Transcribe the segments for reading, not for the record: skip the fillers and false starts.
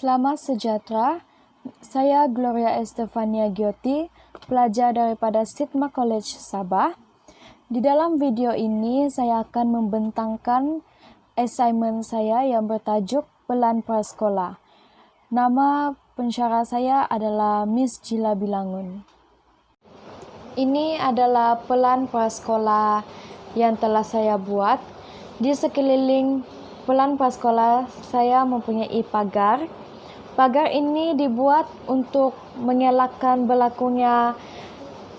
Selamat sejahtera, saya Gloria Estefania Gioti, pelajar daripada Sidma College Sabah. Di dalam video ini saya akan membentangkan assignment saya yang bertajuk Pelan Prasekolah. Nama pensyarah saya adalah Miss Jila Bilangun. Ini adalah pelan prasekolah yang telah saya buat. Di sekeliling pelan prasekolah saya mempunyai pagar. Pagar ini dibuat untuk mengelakkan berlakunya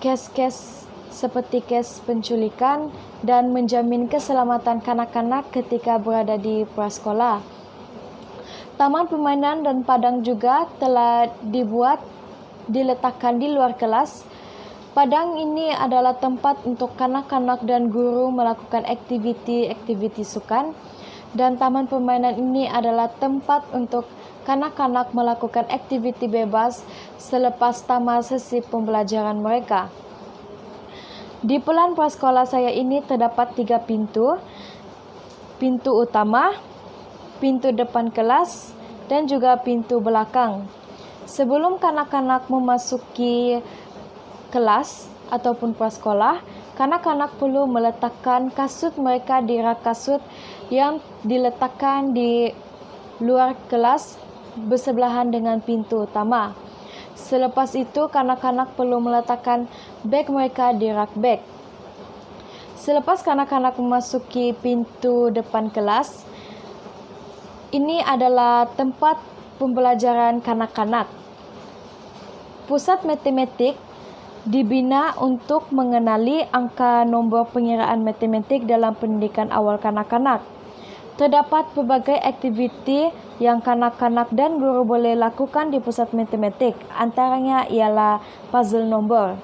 kes-kes seperti kes penculikan dan menjamin keselamatan kanak-kanak ketika berada di prasekolah. Taman permainan dan padang juga telah diletakkan di luar kelas. Padang ini adalah tempat untuk kanak-kanak dan guru melakukan aktiviti sukan, dan taman permainan ini adalah tempat untuk kanak-kanak melakukan aktiviti bebas selepas tamat sesi pembelajaran mereka. Di pelan prasekolah saya ini terdapat 3 pintu. Pintu utama, pintu depan kelas, dan juga pintu belakang. Sebelum kanak-kanak memasuki kelas ataupun prasekolah, kanak-kanak perlu meletakkan kasut mereka di rak kasut yang diletakkan di luar kelas bersebelahan dengan pintu utama. Selepas itu, kanak-kanak perlu meletakkan beg mereka di rak beg. Selepas kanak-kanak memasuki pintu depan kelas, ini adalah tempat pembelajaran kanak-kanak. Pusat matematik dibina untuk mengenali angka nombor pengiraan matematik dalam pendidikan awal kanak-kanak. Terdapat berbagai aktiviti yang kanak-kanak dan guru boleh lakukan di pusat matematik. Antaranya ialah puzzle nombor.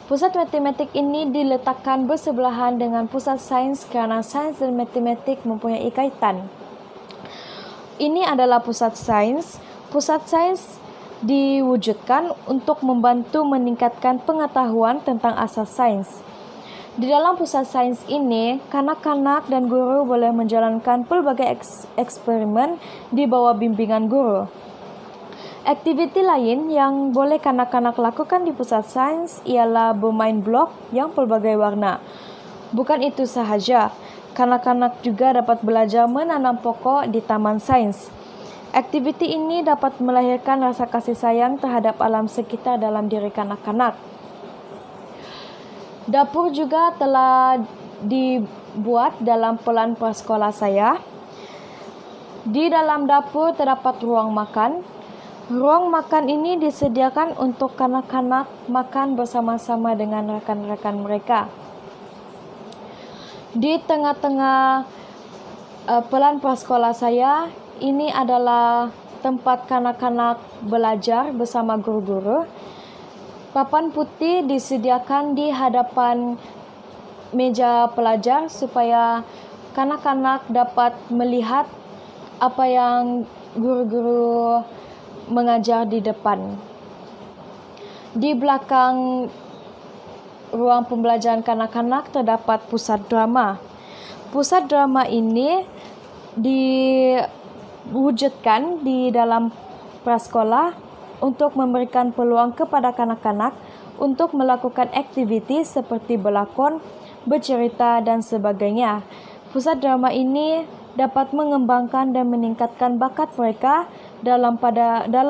Pusat matematik ini diletakkan bersebelahan dengan pusat sains kerana sains dan matematik mempunyai kaitan. Ini adalah pusat sains. Pusat sains diwujudkan untuk membantu meningkatkan pengetahuan tentang asas sains. Di dalam pusat sains ini, kanak-kanak dan guru boleh menjalankan pelbagai eksperimen di bawah bimbingan guru. Aktiviti lain yang boleh kanak-kanak lakukan di pusat sains ialah bermain blok yang pelbagai warna. Bukan itu sahaja, kanak-kanak juga dapat belajar menanam pokok di taman sains. Aktiviti ini dapat melahirkan rasa kasih sayang terhadap alam sekitar dalam diri kanak-kanak. Dapur juga telah dibuat dalam pelan prasekolah saya. Di dalam dapur terdapat ruang makan. Ruang makan ini disediakan untuk kanak-kanak makan bersama-sama dengan rakan-rakan mereka. Di tengah-tengah pelan prasekolah saya, ini adalah tempat kanak-kanak belajar bersama guru-guru. Papan putih disediakan di hadapan meja pelajar supaya kanak-kanak dapat melihat apa yang guru-guru mengajar di depan. Di belakang ruang pembelajaran kanak-kanak terdapat pusat drama. Pusat drama ini diwujudkan di dalam prasekolah untuk memberikan peluang kepada kanak-kanak untuk melakukan aktiviti seperti berlakon, bercerita dan sebagainya. Pusat drama ini dapat mengembangkan dan meningkatkan bakat mereka dalam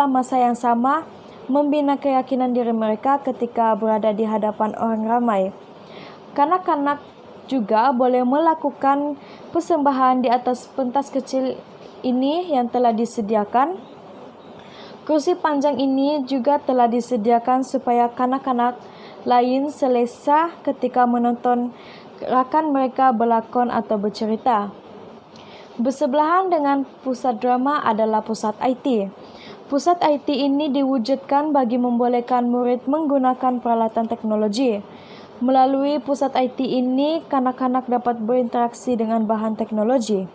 masa yang sama, membina keyakinan diri mereka ketika berada di hadapan orang ramai. Kanak-kanak juga boleh melakukan persembahan di atas pentas kecil ini yang telah disediakan. Kursi panjang ini juga telah disediakan supaya kanak-kanak lain selesa ketika menonton rakan mereka berlakon atau bercerita. Bersebelahan dengan pusat drama adalah pusat IT. Pusat IT ini diwujudkan bagi membolehkan murid menggunakan peralatan teknologi. Melalui pusat IT ini, kanak-kanak dapat berinteraksi dengan bahan teknologi.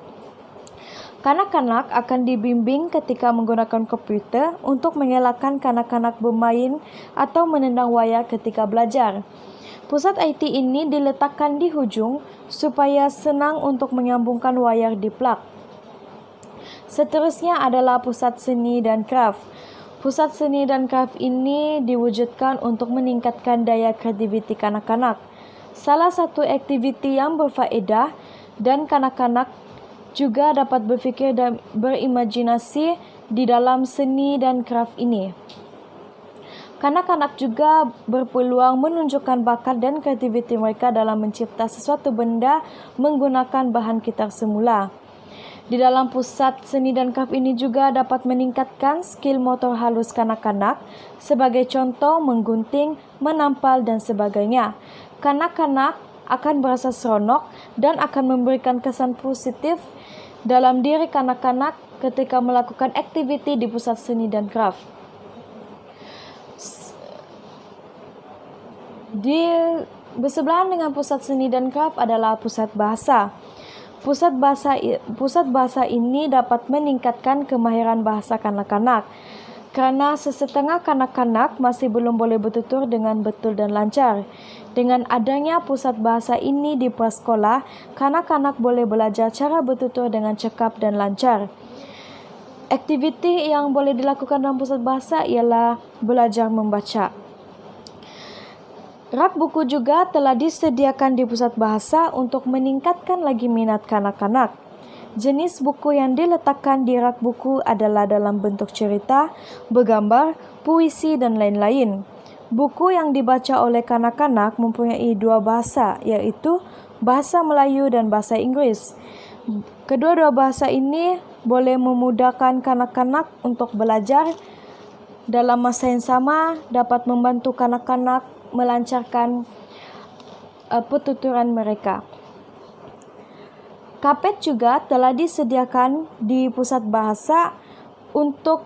Kanak-kanak akan dibimbing ketika menggunakan komputer untuk mengelakkan kanak-kanak bermain atau menendang wayar ketika belajar. Pusat IT ini diletakkan di hujung supaya senang untuk menyambungkan wayar di plug. Seterusnya adalah pusat seni dan kraft. Pusat seni dan kraft ini diwujudkan untuk meningkatkan daya kreativiti kanak-kanak. Salah satu aktiviti yang berfaedah dan kanak-kanak juga dapat berfikir dan berimajinasi di dalam seni dan kraft ini. Kanak-kanak juga berpeluang menunjukkan bakat dan kreativiti mereka dalam mencipta sesuatu benda menggunakan bahan kitar semula. Di dalam pusat seni dan kraft ini juga dapat meningkatkan skill motor halus kanak-kanak, sebagai contoh menggunting, menampal, dan sebagainya. Kanak-kanak akan berasa seronok dan akan memberikan kesan positif dalam diri kanak-kanak ketika melakukan aktiviti di pusat seni dan kraft. Bersebelahan dengan pusat seni dan kraft adalah pusat bahasa. Pusat bahasa ini dapat meningkatkan kemahiran bahasa kanak-kanak, kerana sesetengah kanak-kanak masih belum boleh bertutur dengan betul dan lancar. Dengan adanya pusat bahasa ini di prasekolah, kanak-kanak boleh belajar cara bertutur dengan cekap dan lancar. Aktiviti yang boleh dilakukan dalam pusat bahasa ialah belajar membaca. Rak buku juga telah disediakan di pusat bahasa untuk meningkatkan lagi minat kanak-kanak. Jenis buku yang diletakkan di rak buku adalah dalam bentuk cerita, bergambar, puisi, dan lain-lain. Buku yang dibaca oleh kanak-kanak mempunyai dua bahasa, iaitu bahasa Melayu dan bahasa Inggeris. Kedua-dua bahasa ini boleh memudahkan kanak-kanak untuk belajar dalam masa yang sama, dapat membantu kanak-kanak melancarkan pertuturan mereka. Kapet juga telah disediakan di pusat bahasa untuk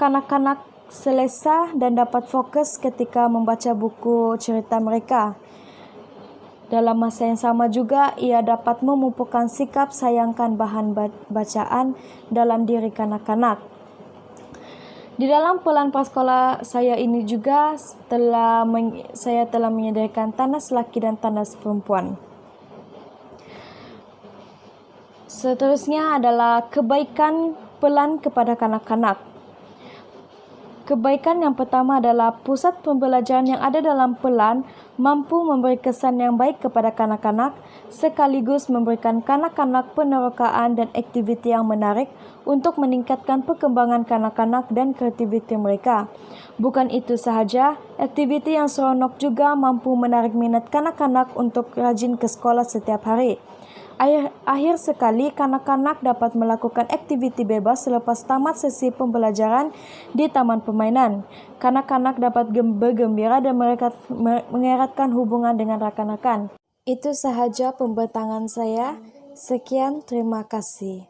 kanak-kanak selesa dan dapat fokus ketika membaca buku cerita mereka. Dalam masa yang sama juga, ia dapat memupukkan sikap sayangkan bahan bacaan dalam diri kanak-kanak. Di dalam pelan prasekolah saya ini juga saya telah menyediakan tandas laki dan tandas perempuan. Seterusnya adalah kebaikan pelan kepada kanak-kanak. Kebaikan yang pertama adalah pusat pembelajaran yang ada dalam pelan mampu memberi kesan yang baik kepada kanak-kanak, sekaligus memberikan kanak-kanak penerokaan dan aktiviti yang menarik untuk meningkatkan perkembangan kanak-kanak dan kreativiti mereka. Bukan itu sahaja, aktiviti yang seronok juga mampu menarik minat kanak-kanak untuk rajin ke sekolah setiap hari. Akhir sekali, kanak-kanak dapat melakukan aktiviti bebas selepas tamat sesi pembelajaran di taman permainan. Kanak-kanak dapat bergembira dan mengeratkan hubungan dengan rakan-rakan. Itu sahaja pembentangan saya. Sekian, terima kasih.